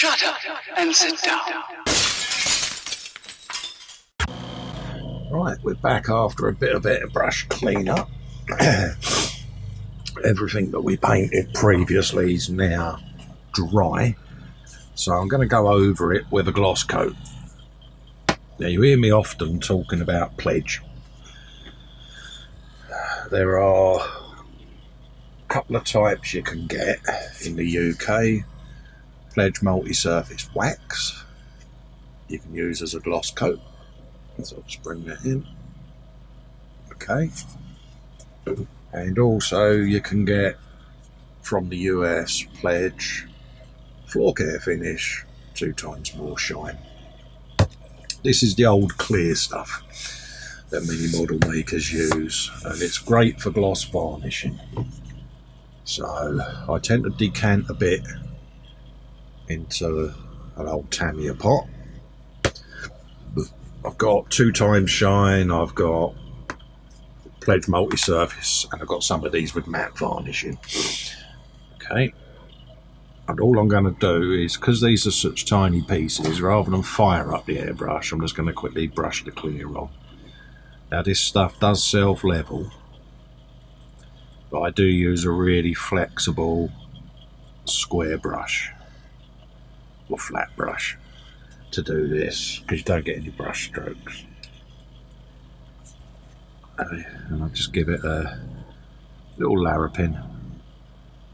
Shut up and sit down. Right, we're back after a bit of airbrush clean-up. Everything that we painted previously is now dry, so I'm going to go over it with a gloss coat. Now, you hear me often talking about pledge. There are a couple of types you can get in the UK. Pledge multi-surface wax you can use as a gloss coat. So I'll just bring that in. Okay. And also you can get from the US Pledge floor care finish, 2 times more shine. This is the old clear stuff that many model makers use, and it's great for gloss varnishing. So I tend to decant a bit into an old Tamiya pot. I've got 2 times shine, I've got Pledge multi-surface, and I've got some of these with matte varnishing. Okay, and all I'm going to do is, because these are such tiny pieces, rather than fire up the airbrush, I'm just going to quickly brush the clear on. Now this stuff does self-level, but I do use a really flexible square brush or flat brush to do this, because you don't get any brush strokes. And I'll just give it a little larrapin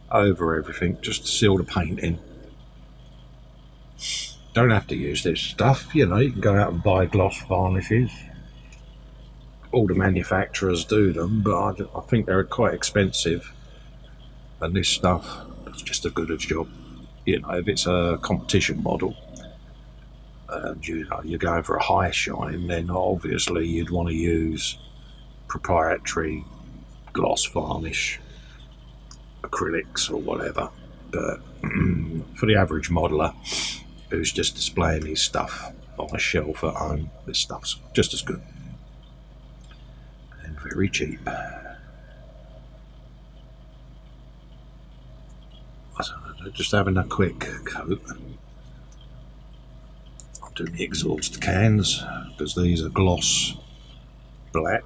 over everything just to seal the paint in. Don't have to use this stuff, you know, you can go out and buy gloss varnishes. All the manufacturers do them, but I think they're quite expensive, and this stuff does just as good a job. You know, if it's a competition model and you're going for a high shine, then obviously you'd want to use proprietary gloss varnish, acrylics or whatever. But for the average modeler who's just displaying his stuff on a shelf at home, this stuff's just as good and very cheap. Just having a quick coat. I'm doing the exhaust cans because these are gloss black,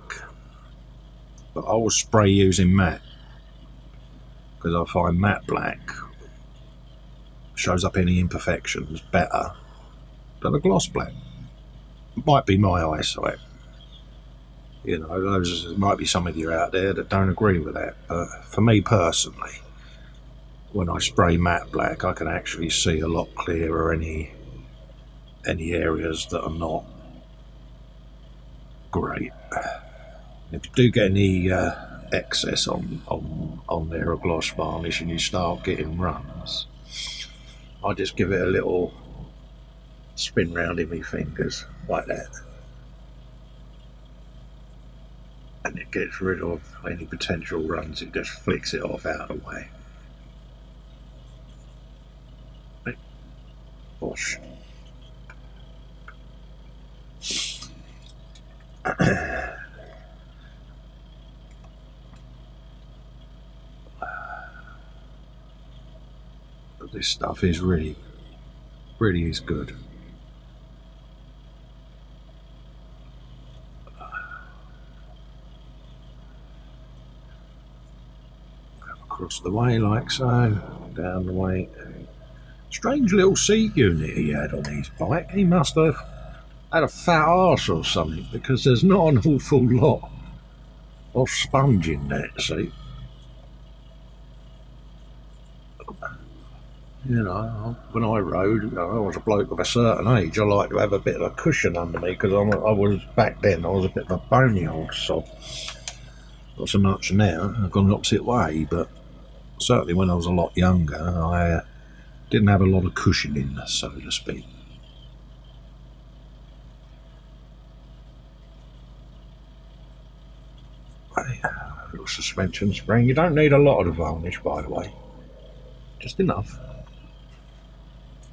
but I will spray using matte because I find matte black shows up any imperfections better than a gloss black. It might be my eyesight, you know, there might be some of you out there that don't agree with that, but for me personally, when I spray matte black, I can actually see a lot clearer any areas that are not great. If you do get any excess on there of gloss varnish and you start getting runs, I just give it a little spin round in my fingers like that, and it gets rid of any potential runs. It just flicks it off out of the way. Bosh. This stuff is really is good. Across the way like so, down the way. Strange little seat unit he had on his bike. He must have had a fat arse or something, because there's not an awful lot of sponge in that seat. You know, when I rode, you know, I was a bloke of a certain age. I like to have a bit of a cushion under me, because I was back then, I was a bit of a bony old sod. Not so much now, I've gone the opposite way, but certainly when I was a lot younger, I didn't have a lot of cushioning, so to speak. A little suspension spring. You don't need a lot of the varnish, by the way. Just enough.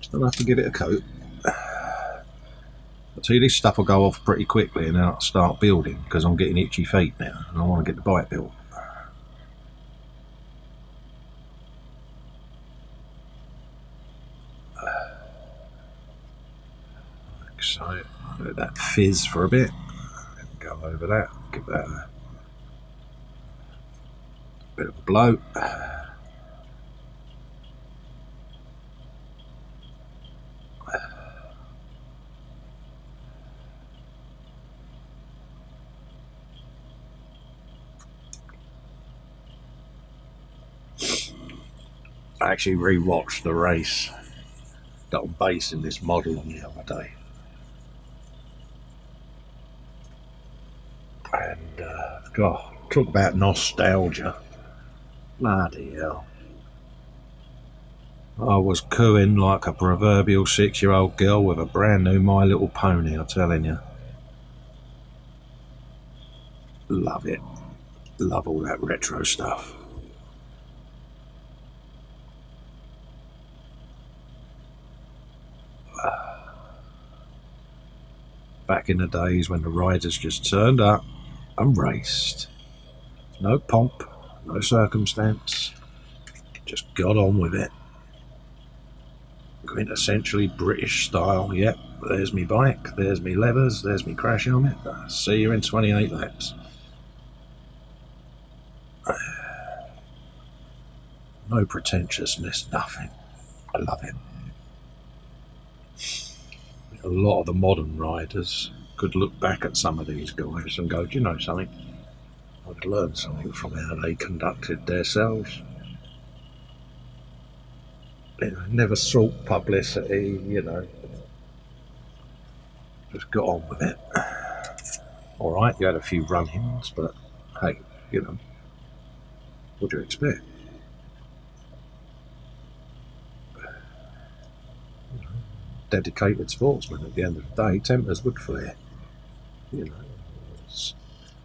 Just enough to give it a coat. I'll tell you, this stuff will go off pretty quickly and then I'll start building, because I'm getting itchy feet now and I want to get the bike built. So let that fizz for a bit and go over that, give that a bit of a blow. I actually re-watched the race that I'm basing this model on the other day, and God, talk about nostalgia. Bloody hell. I was cooing like a proverbial 6-year-old girl with a brand new My Little Pony, I'm telling you. Love it. Love all that retro stuff. Back in the days when the riders just turned up and raced. No pomp, no circumstance, just got on with it. Quintessentially British style. Yep, there's me bike, there's me levers, there's me crash helmet. See you in 28 laps. No pretentiousness, nothing. I love it. A lot of the modern riders could look back at some of these guys and go, do you know something? I'd learned something from how they conducted themselves. You know, never sought publicity, you know. Just got on with it. Alright, you had a few run-ins, but hey, you know, what do you expect? Dedicated sportsman at the end of the day, tempers would flare. You know,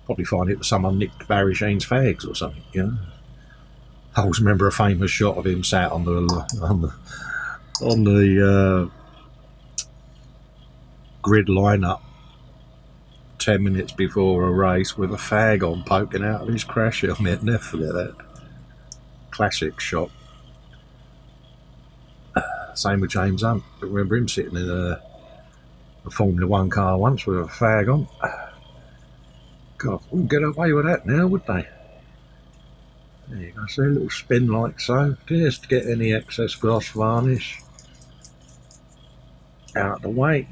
probably find it was someone nicked Barry Sheene's fags or something, you know. I always remember a famous shot of him sat on the grid lineup 10 minutes before a race with a fag on poking out of his crash helmet. Never forget that. Classic shot. Same with James Hunt. I remember him sitting in a Formula 1 car once with a fag on. God, wouldn't get away with that now, would they? There you go, see a little spin like so, just to get any excess gloss varnish out of the way.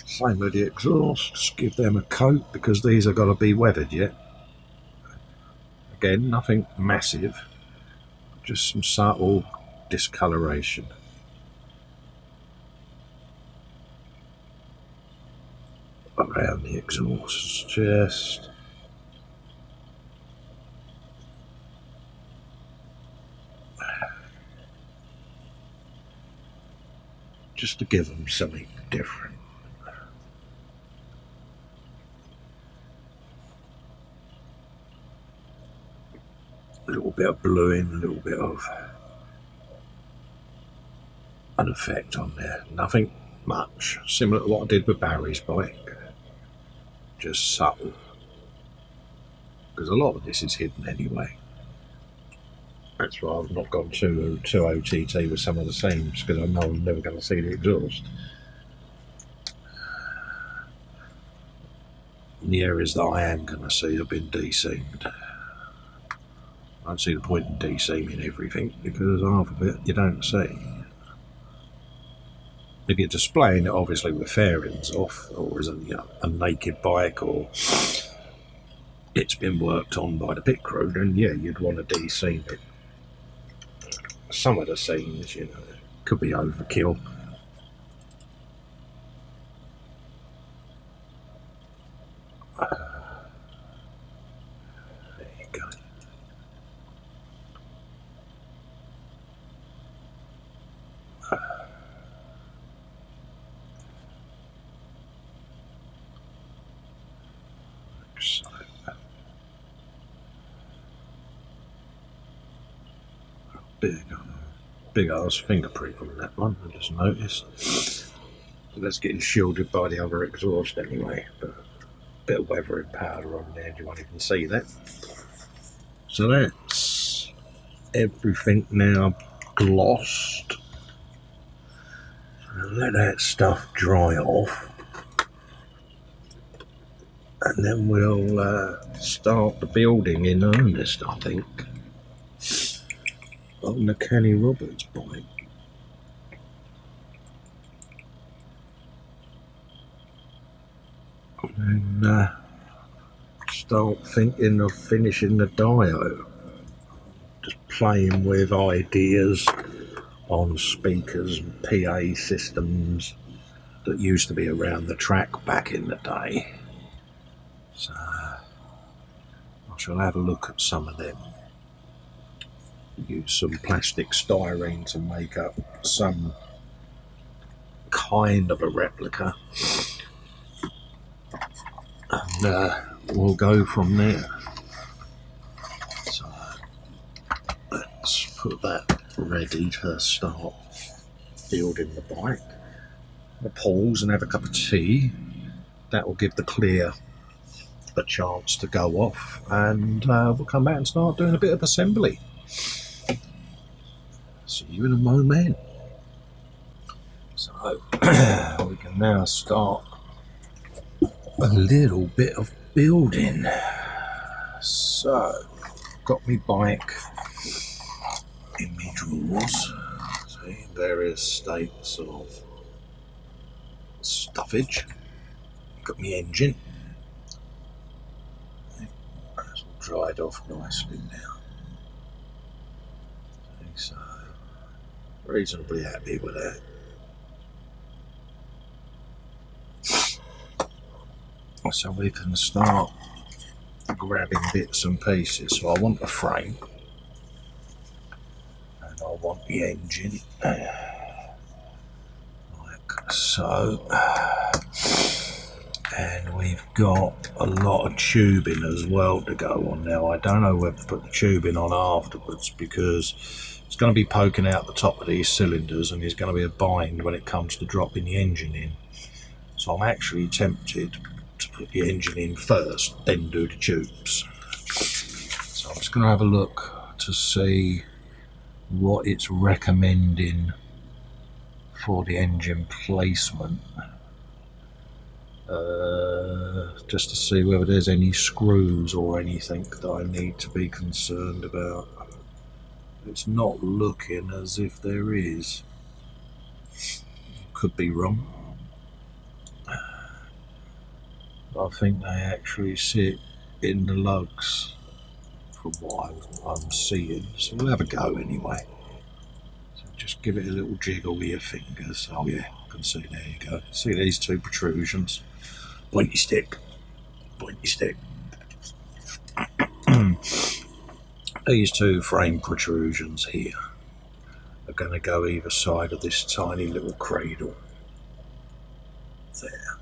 Same with the exhausts, give them a coat because these have got to be weathered yet. Again, nothing massive, just some subtle discoloration. Around the exhausts, just to give them something different. A little bit of bluing, a little bit of an effect on there. Nothing much, similar to what I did with Barry's bike. Just subtle, because a lot of this is hidden anyway. That's why I've not gone too OTT with some of the seams, because I know I'm never going to see the exhaust. And the areas that I am going to see have been de-seamed. I don't see the point in de-seaming everything, because half of it you don't see. If you're displaying it obviously with fairings off, or as a naked bike, or it's been worked on by the pit crew, then yeah, you'd want to de-seam it. Some of the seams, you know, could be overkill. There you go. So, big ass fingerprint on that one, I just noticed. That's getting shielded by the other exhaust anyway, but a bit of weathering powder on there, you won't even see that. So that's everything now glossed. Let that stuff dry off, and then we'll start the building in earnest, I think, on the Kenny Roberts bike. And start thinking of finishing the Dio. Just playing with ideas on speakers and PA systems that used to be around the track back in the day. So I shall have a look at some of them. Use some plastic styrene to make up some kind of a replica, and we'll go from there. So let's put that ready to start building the bike. We'll pause and have a cup of tea. That will give the clear a chance to go off, and we'll come back and start doing a bit of assembly. See you in a moment. So we can now start a little bit of building. So got me bike in my drawers. See, various states of stuffage. Got my engine. That's all dried off nicely now. So reasonably happy with that. So we can start grabbing bits and pieces. So I want the frame, and I want the engine, like so. And we've got a lot of tubing as well to go on now. I don't know whether to put the tubing on afterwards, because it's going to be poking out the top of these cylinders, and there's going to be a bind when it comes to dropping the engine in. So I'm actually tempted to put the engine in first, then do the tubes. So I'm just going to have a look to see what it's recommending for the engine placement, just to see whether there's any screws or anything that I need to be concerned about. It's not looking as if there is. Could be wrong. I think they actually sit in the lugs from what I'm seeing. So we'll have a go anyway. So just give it a little jiggle with your fingers. Oh yeah, I can see, there you go. See these two protrusions? Pointy stick. Pointy stick. These two frame protrusions here are going to go either side of this tiny little cradle. There.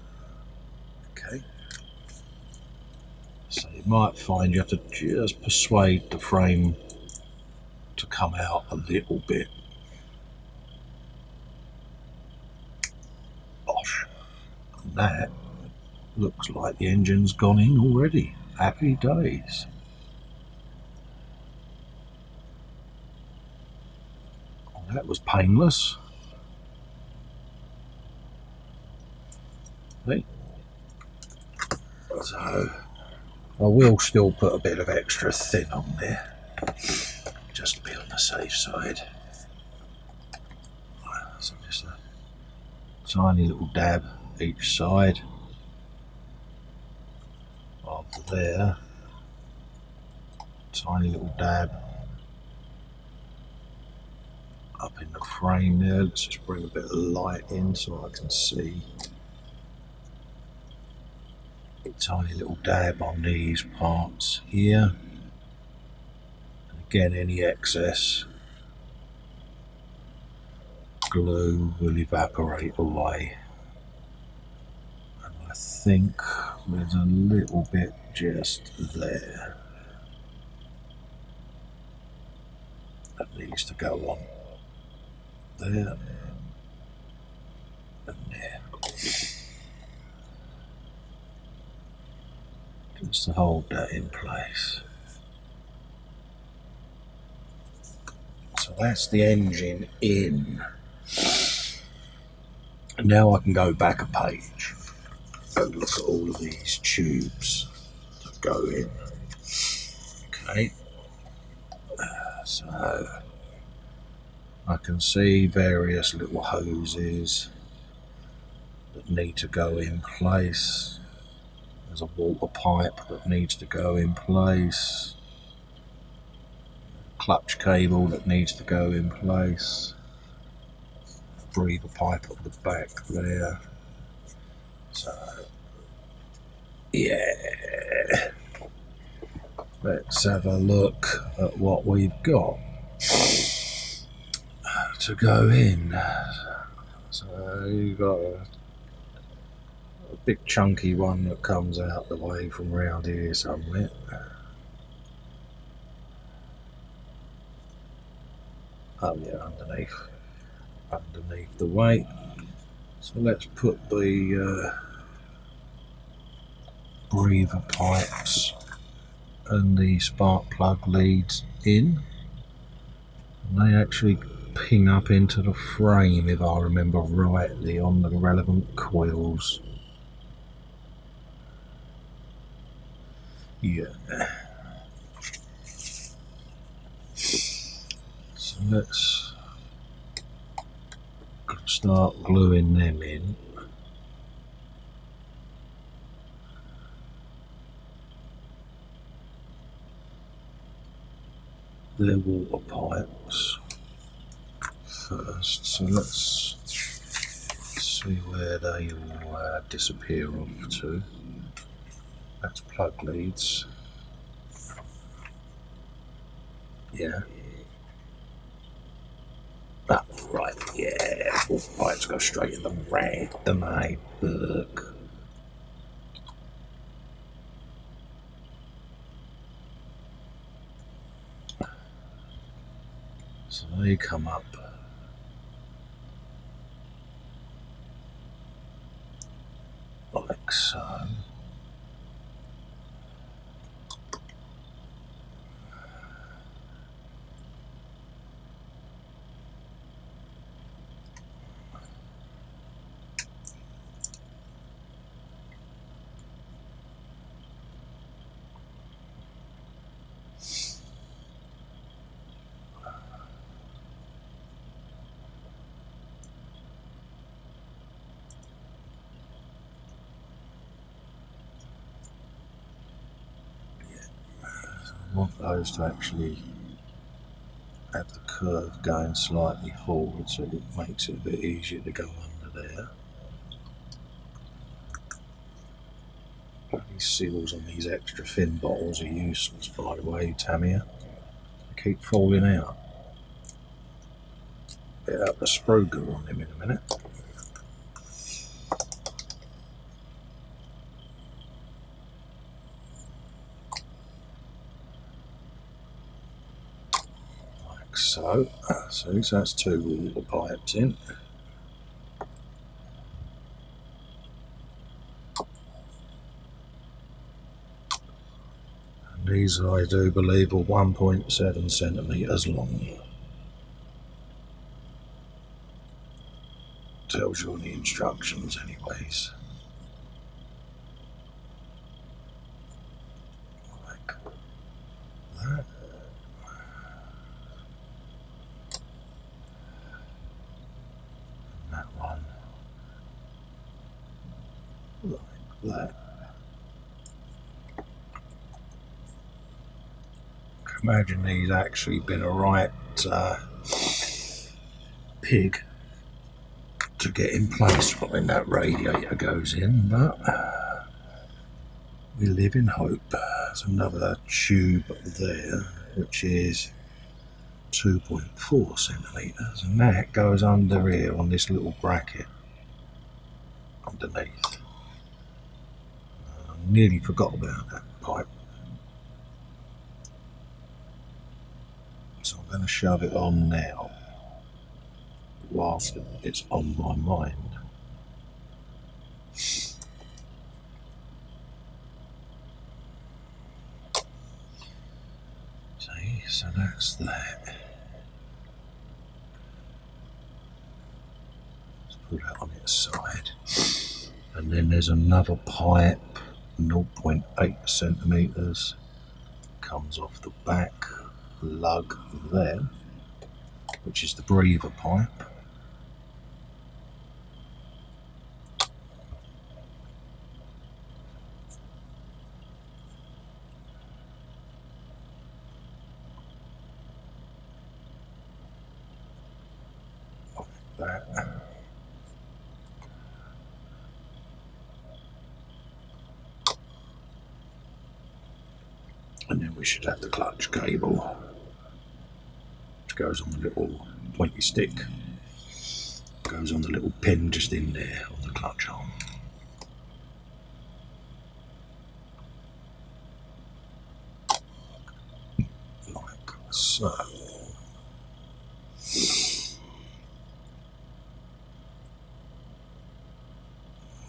Okay. So you might find you have to just persuade the frame to come out a little bit. Bosh. And that looks like the engine's gone in already. Happy days. Well, that was painless. Hey. So I will still put a bit of extra thin on there, just to be on the safe side. So just a tiny little dab each side. After there, tiny little dab up in the frame there. Let's just bring a bit of light in so I can see. A tiny little dab on these parts here. And again, any excess glue will evaporate away. And I think there's a little bit just there that needs to go on. There and there. Just to hold that in place. So So that's the engine in. And now I can go back a page and look at all of these tubes that go in. Okay, so I can see various little hoses that need to go in place. There's a water pipe that needs to go in place. Clutch cable that needs to go in place. Breather pipe at the back there. So, yeah. Let's have a look at what we've got to go in. So you've got a big chunky one that comes out the way from round here somewhere. Oh yeah, underneath the weight. So let's put the breather pipes and the spark plug leads in. And they actually ping up into the frame, if I remember rightly, on the relevant coils. Yeah. So let's start gluing them in. They're water pipes first, so let's see where they all disappear off to. That's plug leads. Yeah. Ah, right, yeah. Water pipes go straight in the red, don't they? Look. So they come up like so. I want those to actually have the curve going slightly forward, so it makes it a bit easier to go under there. These seals on these extra thin bottles are useless, by the way, Tamia. They keep falling out. Bit up the sprue goo on them in a minute. Like so. So that's two water pipes in. And these, I do believe, are 1.7 centimetres long. Tells you on the instructions anyways. Like that. And that one. Like that. Imagine he's actually been a right pig to get in place when that radiator goes in, but we live in hope. There's another tube there, which is 2.4 centimetres, and that goes under here on this little bracket underneath. I nearly forgot about that pipe. So I'm going to shove it on now, whilst it's on my mind. See, so that's that. pull that on its side. And then there's another pipe, 0.8 centimetres, comes off the back lug there, which is the breather pipe. Off that. And then we should have the clutch cable, which goes on the little pointy stick, goes on the little pin just in there on the clutch arm. Like so.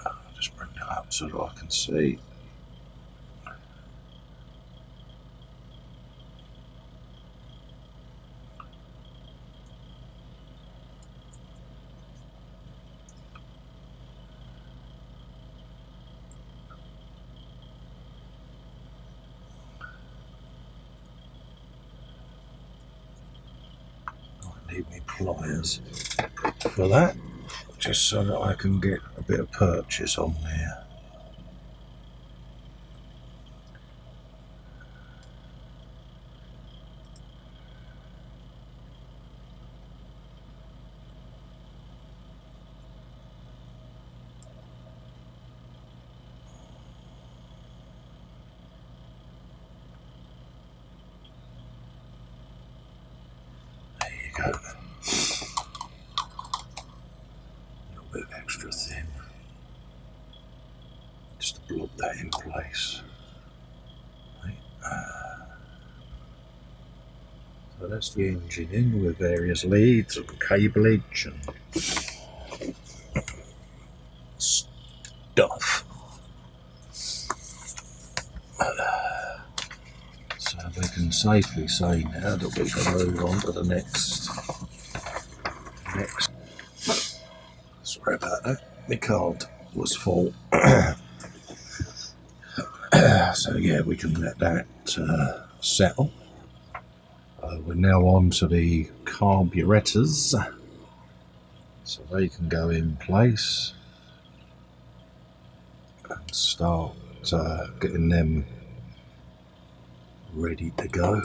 I'll just bring that up so that I can see. Need me pliers for that, just so that I can get a bit of purchase on there. Go. A little bit extra thin, just to blob that in place. Right. So that's the engine in with various leads and cableage and stuff. So we can safely say now that we can move on to the next. Sorry about that. My card was full. So yeah, we can let that settle. We're now on to the carburetors, so they can go in place and start getting them ready to go.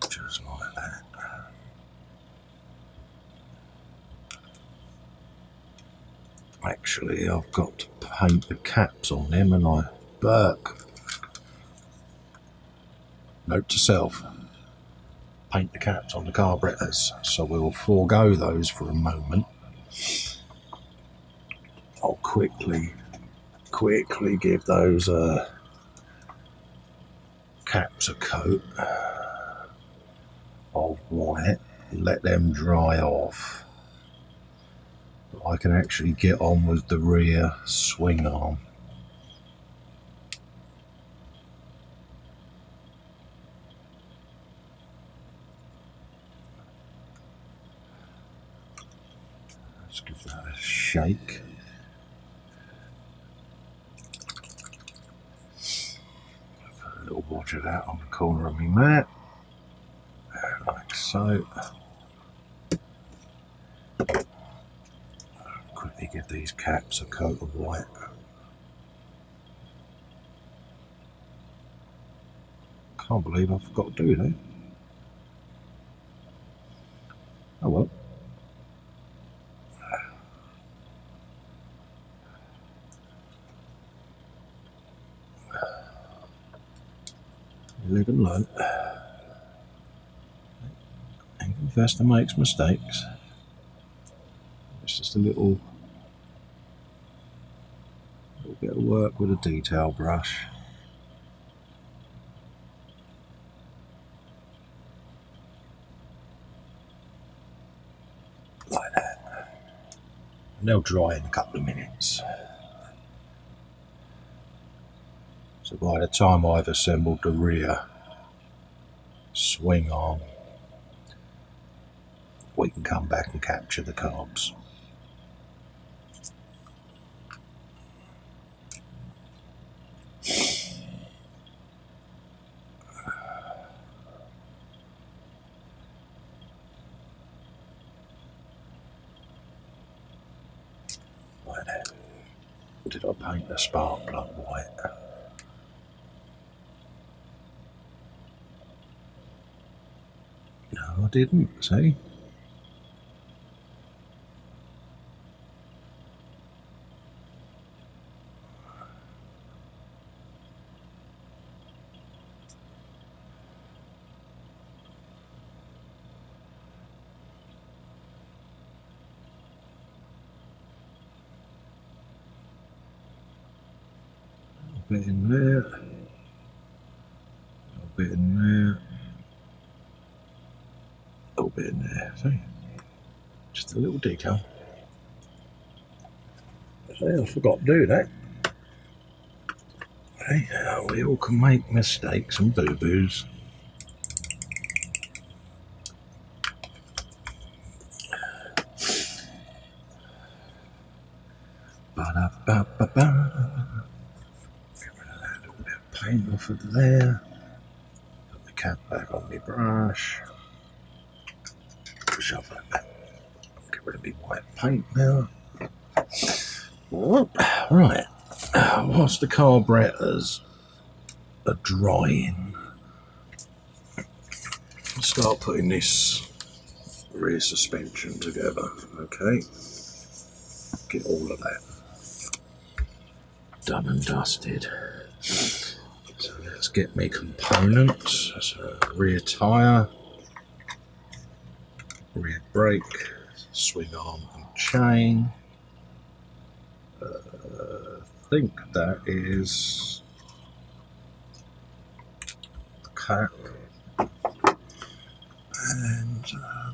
Just like that. Actually, I've got to paint the caps on them, and I Burke. Note to self: paint the caps on the carburetors. So we'll forego those for a moment. I'll quickly give those caps a coat of white and let them dry off. I can actually get on with the rear swing arm. Let's give that a shake. Put a little watch of that on the corner of my mat, like so. Quickly give these caps a coat of white. Can't believe I forgot to do that. Oh well. Live and learn. And Festa makes mistakes. It's just a little bit of work with a detail brush. Like that. And they'll dry in a couple of minutes. So by the time I've assembled the rear swing arm, we can come back and capture the carbs. Right then. Did I paint the spark plug white? No, I didn't, see? A bit in there, a bit in there, a little bit in there, see? Just a little detail. See, I forgot to do that. Hey, we all can make mistakes and boo-boos. Ba-da-ba-ba-ba. Get rid of that little bit of paint off of there. Put the cap back on my brush. Shove that back. Get rid of my white paint now. Right. Whilst the carburetors are drying, I'll start putting this rear suspension together. Okay. Get all of that done and dusted. So let's get me components. So rear tyre, rear brake, swing arm and chain. I think that is the cap and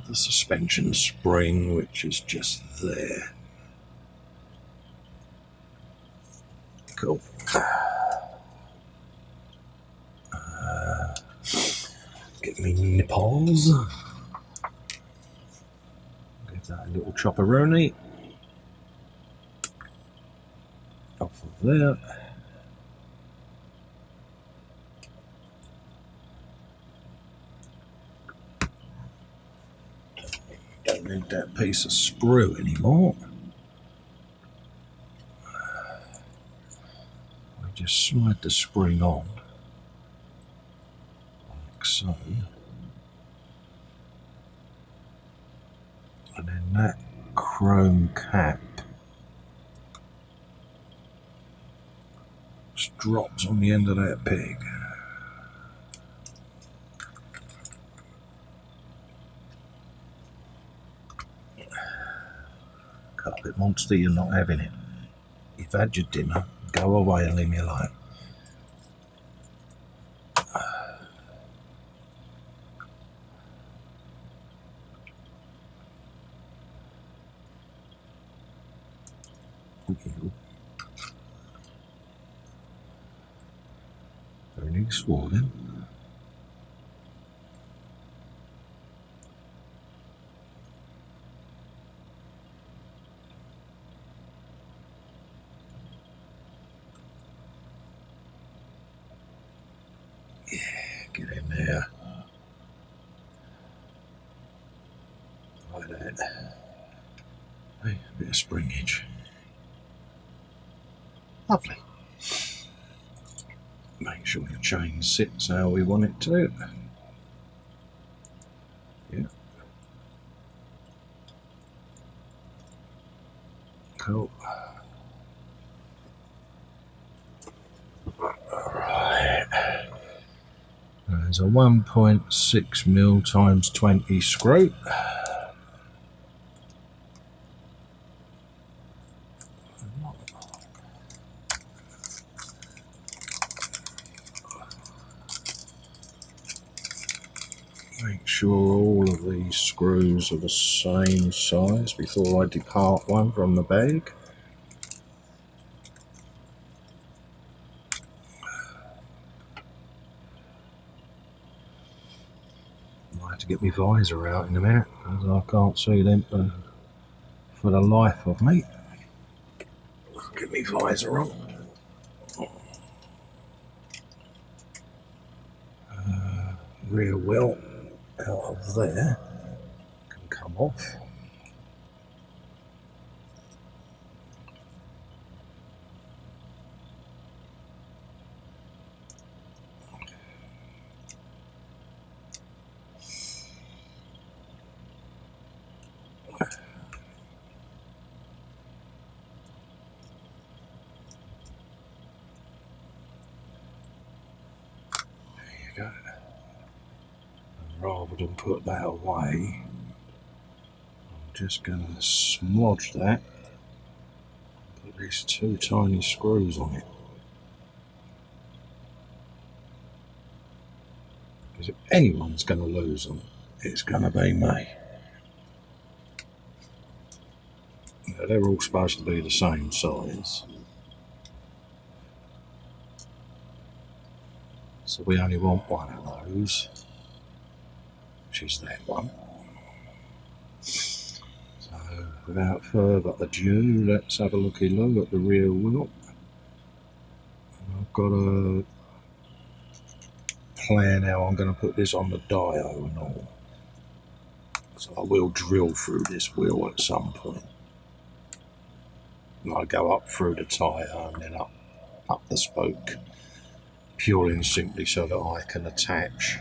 the suspension spring, which is just there. Cool. Get me nipples. Give that a little chopperoni. Off of there. Don't need that piece of sprue anymore. We just slide the spring on, like so. And then that chrome cap just drops on the end of that peg. Carpet monster, you're not having it. You've had your dinner. Go away and leave me alone. Burning swollen. Yeah, get in there. Like that. Hey, a bit of springage. Lovely. Make sure the chain sits how we want it to. Yeah. Cool. Alright. There's a 1.6mm times 20 screw. Make sure all of these screws are the same size before I depart one from the bag. have to get my visor out in a minute because I can't see them for the life of me. Get my visor on. Rear wheel out of there can come off. Go. And rather than put that away, I'm just going to smudge that, put these two tiny screws on it, because if anyone's going to lose them, it's going to be me. Now, they're all supposed to be the same size, so we only want one of those, which is that one. So without further ado, let's have a looky look at the rear wheel. I've got a plan how I'm going to put this on the dio and all, so I will drill through this wheel at some point. And I go up through the tyre and then up the spoke, purely and simply so that I can attach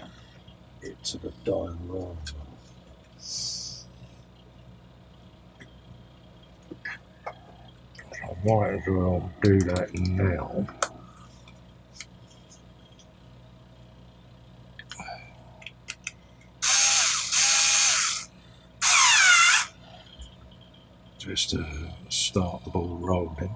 it to the diorama. I might as well do that now. Just to start the ball rolling.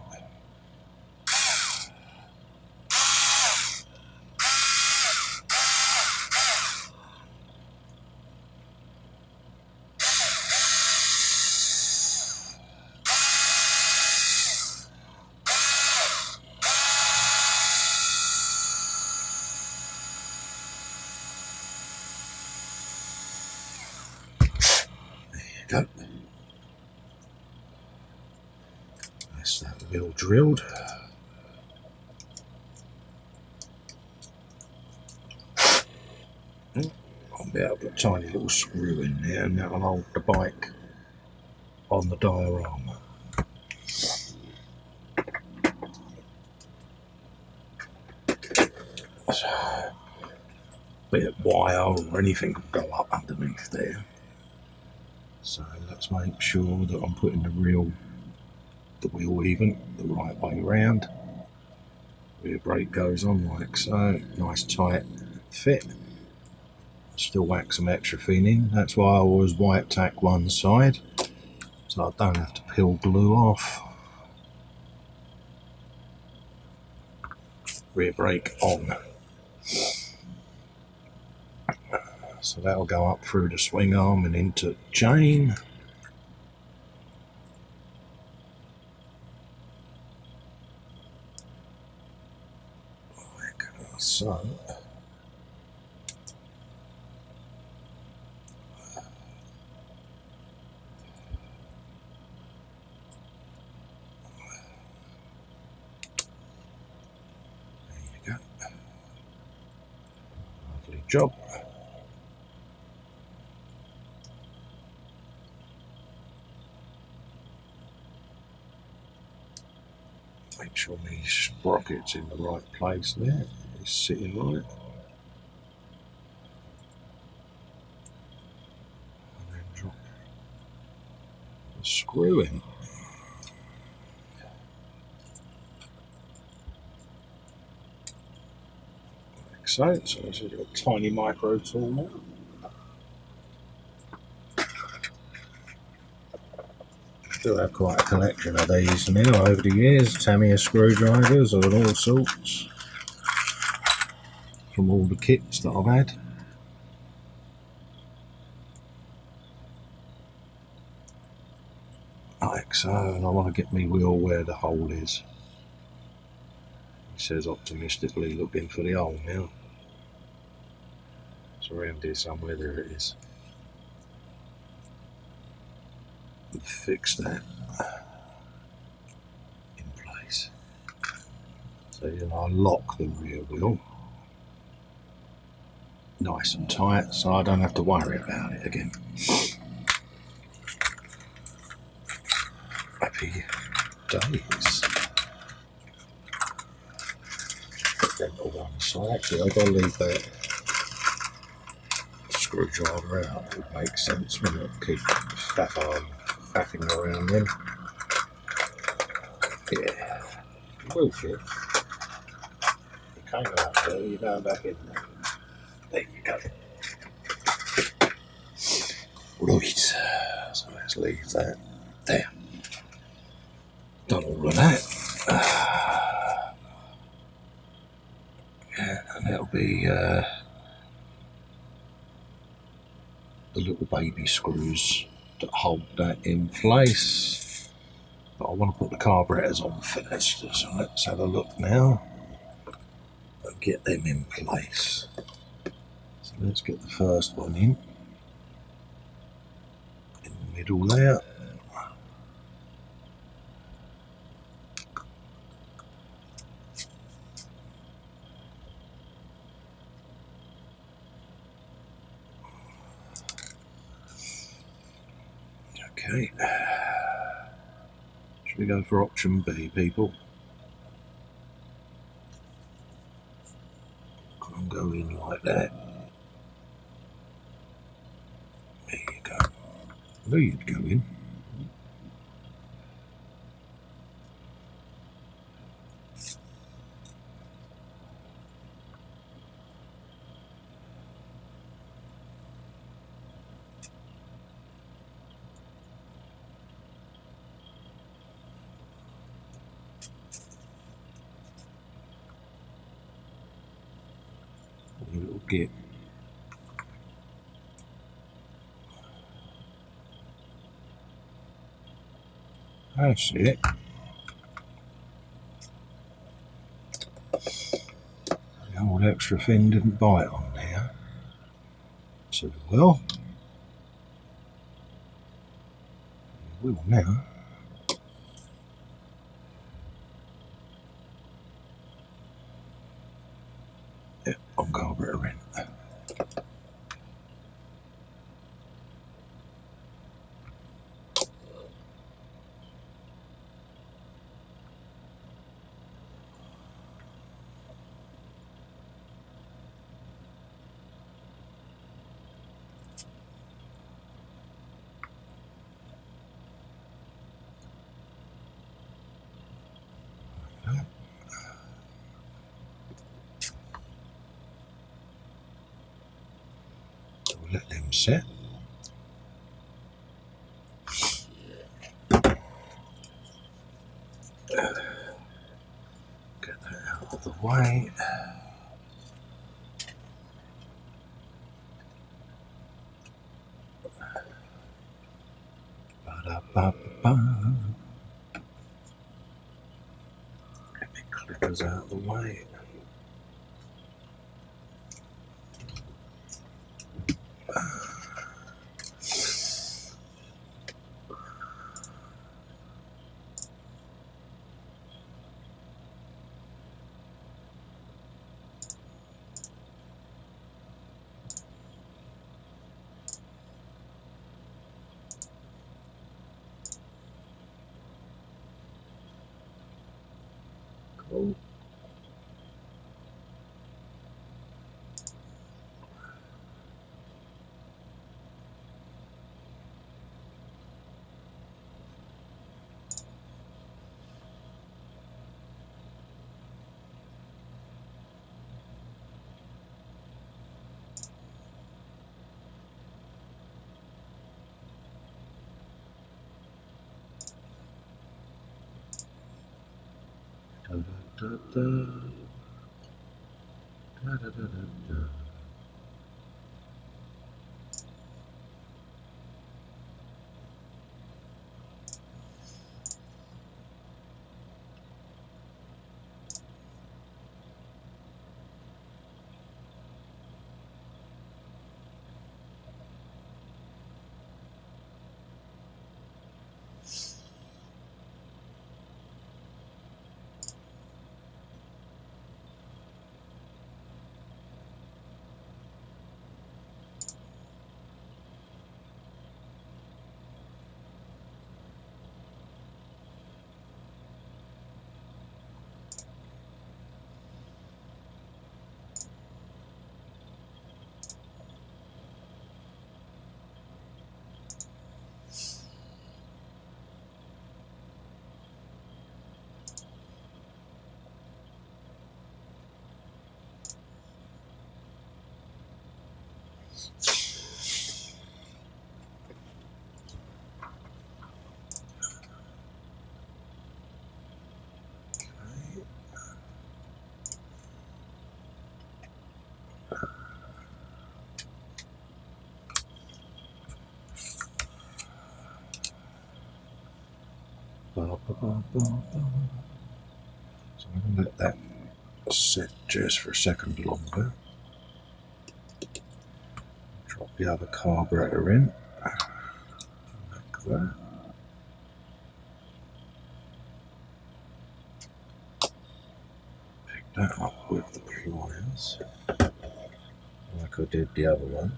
Go. That's that wheel drilled. I'll be able to put a tiny little screw in there and that'll hold the bike on the diorama. So, bit of wire or anything can go up underneath there. So let's make sure that I'm putting the wheel even the right way round. Rear brake goes on like so, nice tight fit. Still whack some extra thin in. That's why I always white tack one side, so I don't have to peel glue off. Rear brake on. So that'll go up through the swing arm and into chain. Like so. There you go. Lovely job. Make sure my sprocket's in the right place there. It's sitting right. And then drop the screw in. Like so. So it's a little tiny micro tool now. Still have quite a collection of these now over the years. Tamiya screwdrivers of all sorts from all the kits that I've had. Like so, and I want to get me wheel where the hole is. He says optimistically looking for the hole now. It's around here somewhere, there it is. and fix that in place. So then I lock the rear wheel nice and tight so I don't have to worry about it again. Happy days. Put them to one side. Actually, I've got to leave that screwdriver out. It would make sense when it keep faffing around then. Yeah, it will fit. You came out there, you're going back in there. There you go. Right, so let's leave that there. Done all of that. Yeah, and that'll be the little baby screws that hold that in place. But I want to put the carburetors on first, so let's have a look now and get them in place. So let's get the first one in the middle there. Okay, should we go for option B, people? Can't go in like that. There you go. There you'd go in. You little git. That's it. The old extra fin didn't bite on there too well. It will now. Yeah, on carburetor in. We'll let them set. Get that out of the way. Ba-da-ba-ba. Get the clickers out of the way. Cool. Da-da-da-da. Da-da-da-da-da. So I'm going to let that sit just for a second longer. Drop the other carburetor in, like that. Pick that up with the pliers, like I did the other one.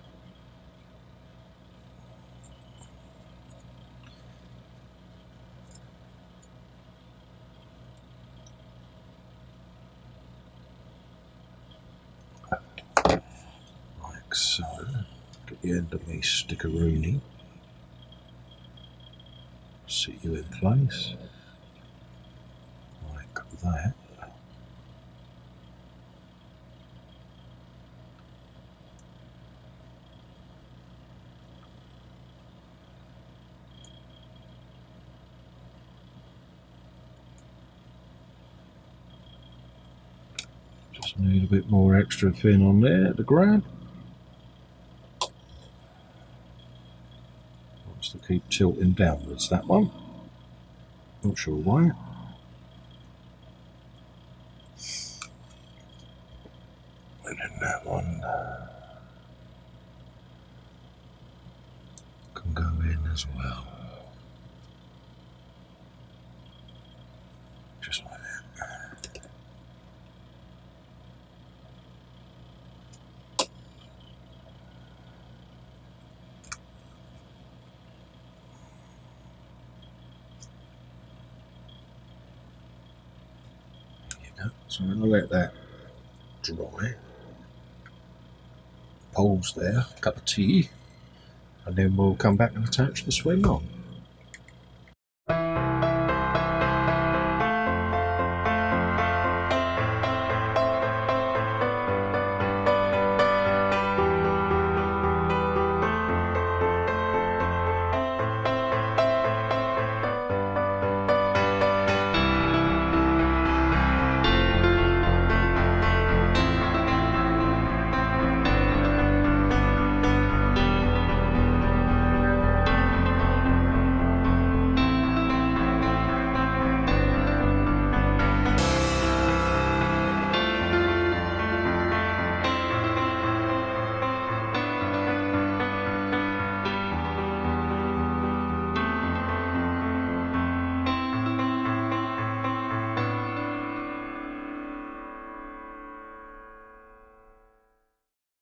Like so. Get the end of me stickeroonie. Sit you in place. Like that. Just need a bit more extra fin on there to grab. Wants to keep tilting downwards, that one. Not sure why. And then that one can go in as well. Just like that. So I'm going to let that dry. Pause there, cup of tea, and then we'll come back and attach the swing on.